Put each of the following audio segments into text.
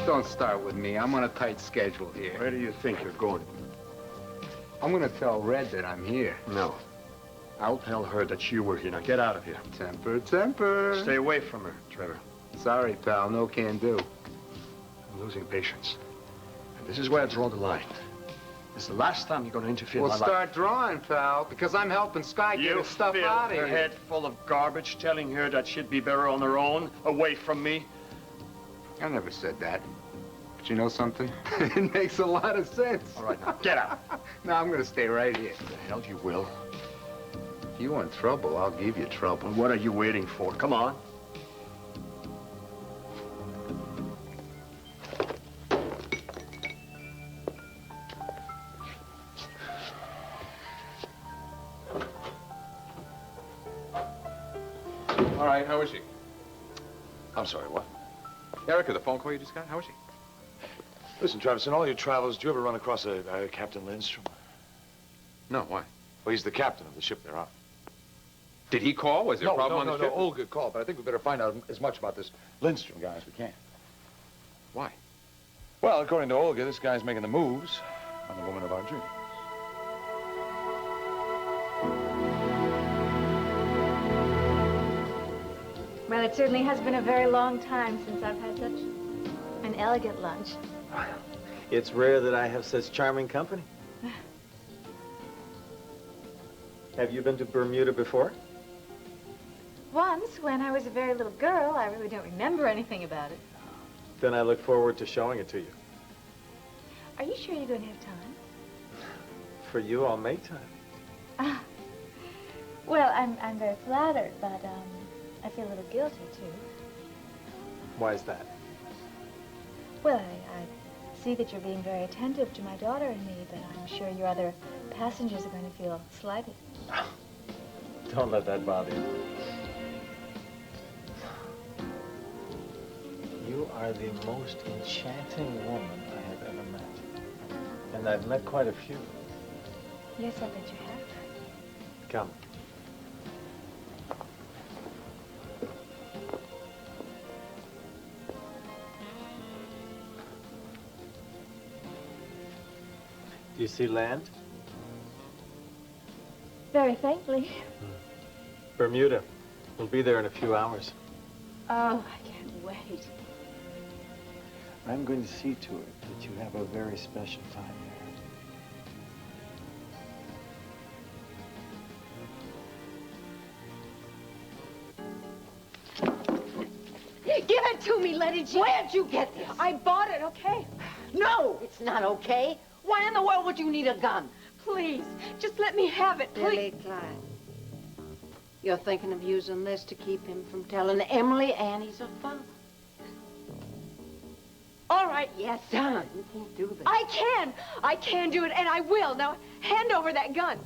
Don't start with me. I'm on a tight schedule here. Where do you think you're going? I'm gonna tell Red that I'm here. No. I'll tell her that you were here. Now get out of here. Temper, temper. Stay away from her, Trevor. Sorry, pal. No can do. I'm losing patience. And this is where I draw the line. This is the last time you're going to interfere in my life. Well, start drawing, pal, because I'm helping Skye get his stuff out of here. You filled her head full of garbage, telling her that she'd be better on her own, away from me. I never said that. But you know something? It makes a lot of sense. All right, now, get out. No, I'm going to stay right here. The hell you will. If you want trouble, I'll give you trouble. Well, what are you waiting for? Come on. All right, how is she? I'm sorry, what? Erica, the phone call you just got, how is she? Listen, Travis, in all your travels, did you ever run across a Captain Lindstrom? No, why? Well, he's the captain of the ship they're on. Did he call? Was there a problem on the ship? No, Olga called, but I think we better find out as much about this Lindstrom guy as we can. Why? Well, according to Olga, this guy's making the moves on the woman of our dreams. Well, it certainly has been a very long time since I've had such an elegant lunch. It's rare that I have such charming company. Have you been to Bermuda before? Once, when I was a very little girl. I really don't remember anything about it. Then I look forward to showing it to you. Are you sure you're going to have time? For you, I'll make time. Well, I'm very flattered, but I feel a little guilty, too. Why is that? Well, I see that you're being very attentive to my daughter and me, but I'm sure your other passengers are going to feel slighted. Don't let that bother you. You are the most enchanting woman I have ever met. And I've met quite a few. Yes, I bet you have. Come. Do you see land? Very faintly. Bermuda. We'll be there in a few hours. Oh, I can't wait. I'm going to see to it that you have a very special time there. Give it to me, Letty G. Where'd you get this? I bought it, okay? No, it's not okay. Why in the world would you need a gun? Please, just let me have it, please. Billy Clyde, you're thinking of using this to keep him from telling Emily Annie's her father. All right, yes. Donna, you can't do that. I can do it, and I will. Now, hand over that gun.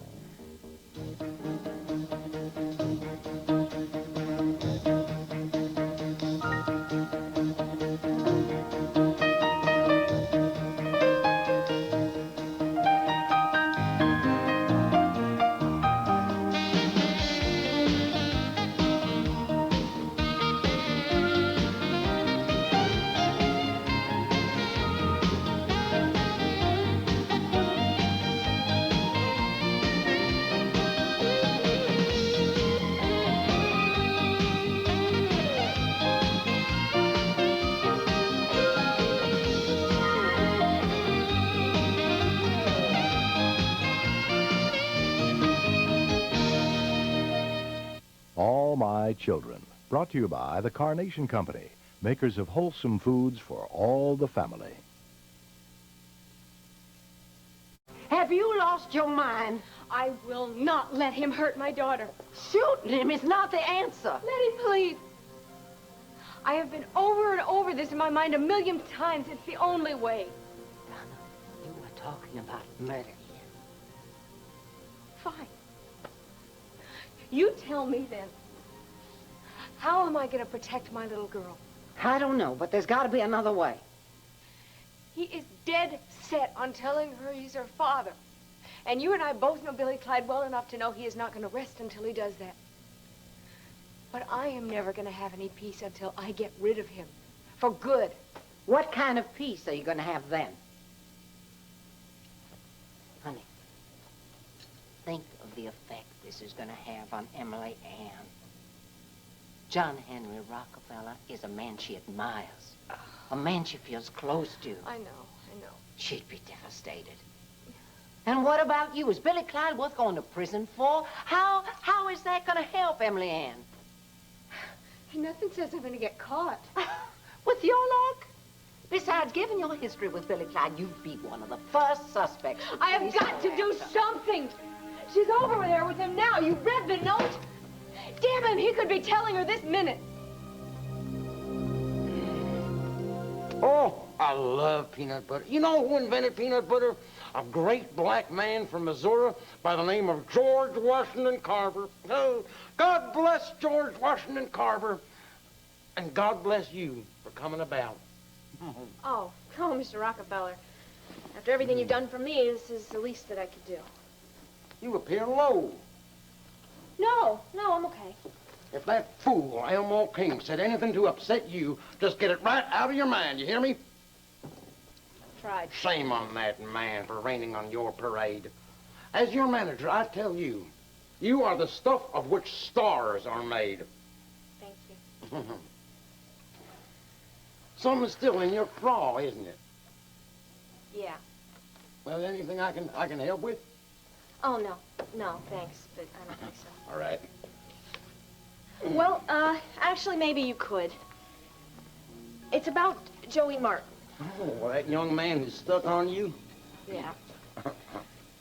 All My Children, brought to you by the Carnation Company, makers of wholesome foods for all the family. Have you lost your mind? I will not let him hurt my daughter. Shooting him is not the answer. Letty, please. I have been over and over this in my mind a million times. It's the only way. Donna, you were talking about murder here. Fine. You tell me then. How am I going to protect my little girl? I don't know, but there's got to be another way. He is dead set on telling her he's her father. And you and I both know Billy Clyde well enough to know he is not going to rest until he does that. But I am never going to have any peace until I get rid of him. For good. What kind of peace are you going to have then? Honey, think of the effect this is going to have on Emily Ann. John Henry Rockefeller is a man she admires, a man she feels close to. I know. She'd be devastated. And what about you? Is Billy Clyde worth going to prison for? How is that going to help Emily Ann? Hey, nothing says I'm going to get caught. With your luck? Besides, given your history with Billy Clyde, you'd be one of the first suspects. I have got to do something. She's over there with him now. You read the note? Damn him, he could be telling her this minute. Oh, I love peanut butter. You know who invented peanut butter? A great black man from Missouri by the name of George Washington Carver. Oh, God bless George Washington Carver. And God bless you for coming about. Oh, Mr. Rockefeller. After everything you've done for me, this is the least that I could do. You appear low. No, I'm okay. If that fool, Elmo King, said anything to upset you, just get it right out of your mind, you hear me? Tried. Shame on that man for raining on your parade. As your manager, I tell you, you are the stuff of which stars are made. Thank you. Something's still in your craw, isn't it? Yeah. Well, anything I can help with? Oh, no, thanks, but I don't think so. All right. Well, actually, maybe you could. It's about Joey Martin. Oh, well, that young man who's stuck on you? Yeah.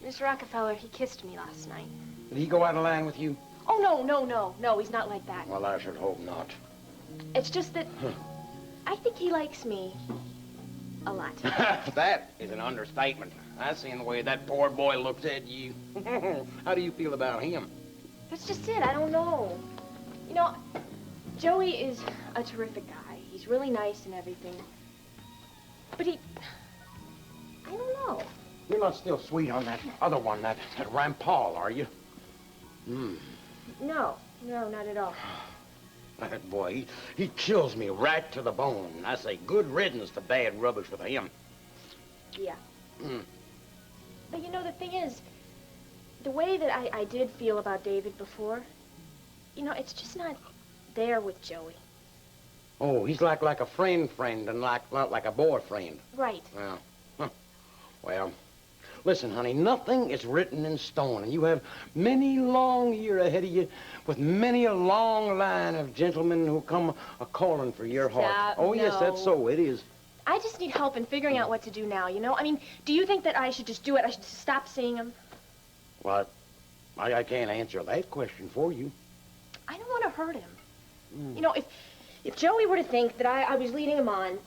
Mr. Rockefeller, he kissed me last night. Did he go out of line with you? Oh, no, he's not like that. Well, I should hope not. It's just that I think he likes me a lot. That is an understatement. I seen the way that poor boy looks at you. How do you feel about him? That's just it, I don't know. You know, Joey is a terrific guy. He's really nice and everything. But I don't know. You're not still sweet on that other one, that Rampal, are you? No, not at all. That boy, he chills me right to the bone. I say good riddance to bad rubbish with him. Yeah. But you know, the thing is, the way that I did feel about David before, you know, it's just not there with Joey. Oh, he's like a friend and not like a boyfriend. Right. Well, listen, honey, nothing is written in stone, and you have many long years ahead of you with many a long line of gentlemen who come a-calling for your heart. Oh, yes, that's so. It is. I just need help in figuring out what to do now, you know? I mean, do you think that I should just do it? I should just stop seeing him? Well, I can't answer that question for you. I don't want to hurt him. You know, if Joey were to think that I was leading him on,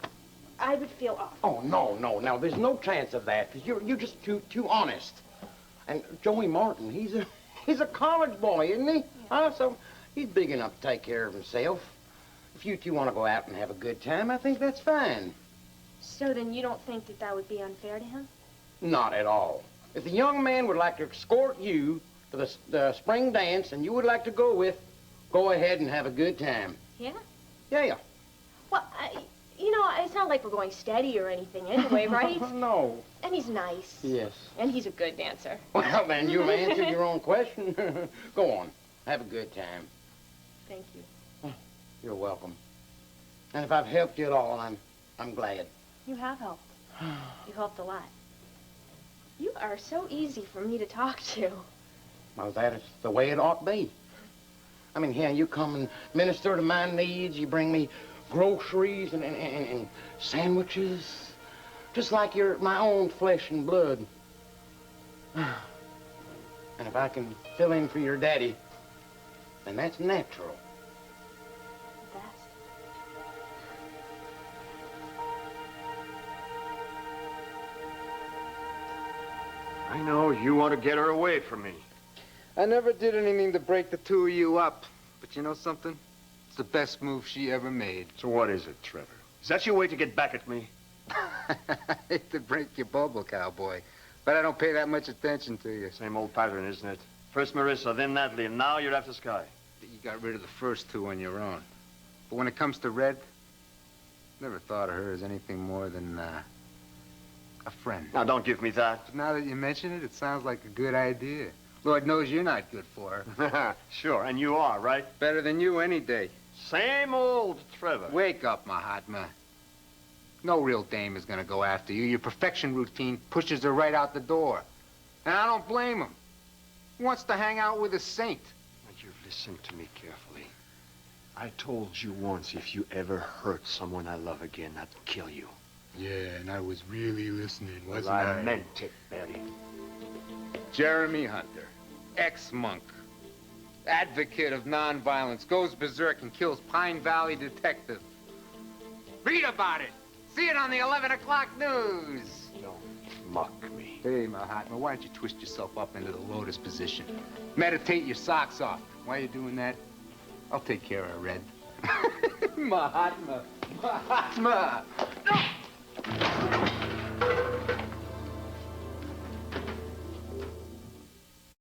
I would feel awful. Oh, no. Now, there's no chance of that, because you're just too honest. And Joey Martin, he's a college boy, isn't he? Yeah. So he's big enough to take care of himself. If you two want to go out and have a good time, I think that's fine. So then you don't think that would be unfair to him? Not at all. If the young man would like to escort you to the spring dance and you would like to go go ahead and have a good time. Yeah? Yeah. Well, you know, it's not like we're going steady or anything anyway, right? No. And he's nice. Yes. And he's a good dancer. Well, then you've answered your own question. Go on. Have a good time. Thank you. You're welcome. And if I've helped you at all, I'm glad. You have helped. You helped a lot. You are so easy for me to talk to. Well, that is the way it ought to be. I mean, here, you come and minister to my needs. You bring me groceries and sandwiches, just like you're my own flesh and blood. And if I can fill in for your daddy, then that's natural. I know you want to get her away from me. I never did anything to break the two of you up. But you know something? It's the best move she ever made. So what is it, Trevor? Is that your way to get back at me? I hate to break your bubble, cowboy, but I don't pay that much attention to you. Same old pattern, isn't it? First Marissa, then Natalie, and now you're after Skye. You got rid of the first two on your own. But when it comes to Red, Never thought of her as anything more than, a friend. Now, don't give me that. But now that you mention it, it sounds like a good idea. Lord knows you're not good for her. Sure, and you are, right? Better than you any day. Same old Trevor. Wake up, Mahatma. No real dame is gonna go after you. Your perfection routine pushes her right out the door. And I don't blame him. He wants to hang out with a saint. Now, you listen to me carefully. I told you once, if you ever hurt someone I love again, I'd kill you. Yeah, and I was really listening, wasn't Well, I? I meant it, Betty. Jeremy Hunter, ex-monk, advocate of nonviolence, goes berserk and kills Pine Valley detective. Read about it. See it on the 11 o'clock news. Don't mock me. Hey, Mahatma, why don't you twist yourself up into the lotus position? Meditate your socks off. Why are you doing that? I'll take care of Red. Mahatma. Mahatma.